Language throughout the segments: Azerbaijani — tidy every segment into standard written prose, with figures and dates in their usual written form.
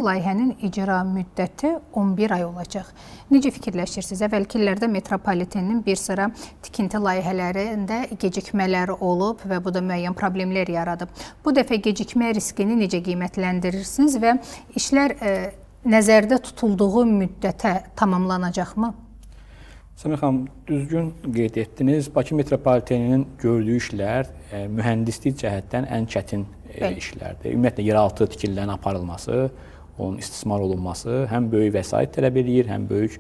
Layihənin icra müddəti 11 ay olacaq. Necə fikirləşirsiniz? Əvvəlki illərdə metropolitenin bir sıra tikinti layihələrində gecikmələr olub və bu da müəyyən problemlər yaradıb. Bu dəfə gecikmə riskini necə qiymətləndirirsiniz və işlər nəzərdə tutulduğu müddətə tamamlanacaqmı? Səmir xanım, düzgün qeyd etdiniz. Bakı metropoliteninin gördüyü işlər mühəndislik cəhətdən ən çətin işlərdir. Ümumiyyətlə, yeraltı tikililərin aparılması, onun istismar olunması həm böyük vəsait tələb edir, həm böyük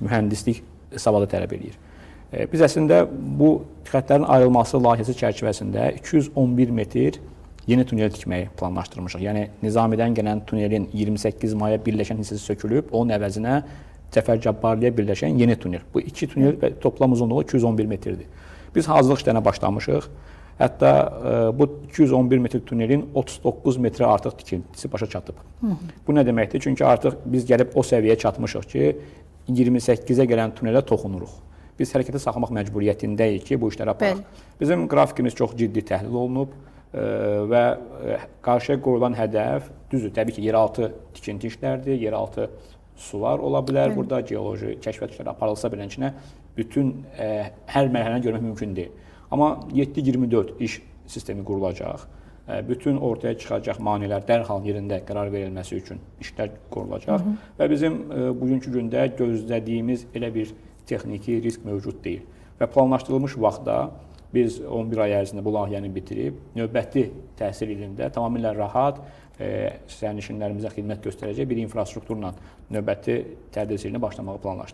mühəndislik savadı tələb edir. Biz əslində bu xəttlərin ayrılması layihəsi çərçivəsində 211 metr yeni tunel tikməyi planlaşdırmışıq. Yəni, Nizamidən gələn tunelin 28 maya birləşən hissəsi sökülüb, onun əvəzinə Cəfər Cabbarlıya birləşən yeni tunel. Bu iki tunel toplam uzunluğu 211 metrdir. Biz hazırlıq işlərinə başlamışıq. Hətta bu 211 metr tunelin 39 metrə artıq tikintisi başa çatıb. Bu nə deməkdir? Çünki artıq biz gəlib o səviyyəyə çatmışıq ki, 28-ə gələn tunelə toxunuruq. Biz hərəkətə saxlamaq məcburiyyətindəyik ki, bu işləri aparaq. Bizim qrafikimiz çox ciddi təhlil olunub və qarşıya qoyulan hədəf, düzdür, təbii ki, yeraltı tikinti işlərdir, yeraltı sular ola bilər, burada geoloji kəşfiyyat işləri aparılsa belənçinə bütün hər mərhələni görmək mümkün deyil. Amma 7-24 iş sistemi qurulacaq, bütün ortaya çıxacaq maneələr dərhal yerində qərar verilməsi üçün işlər qurulacaq və bizim bugünkü gündə gözlədiyimiz elə bir texniki risk mövcud deyil. Və planlaşdırılmış vaxtda biz 11 ay ərzində bu layihəni bitirib, növbəti təhsil ilində tamamilə rahat sərnişinlərimizə xidmət göstərəcək bir infrastrukturla növbəti tədris ilinə başlamağı planlaşdırırıq.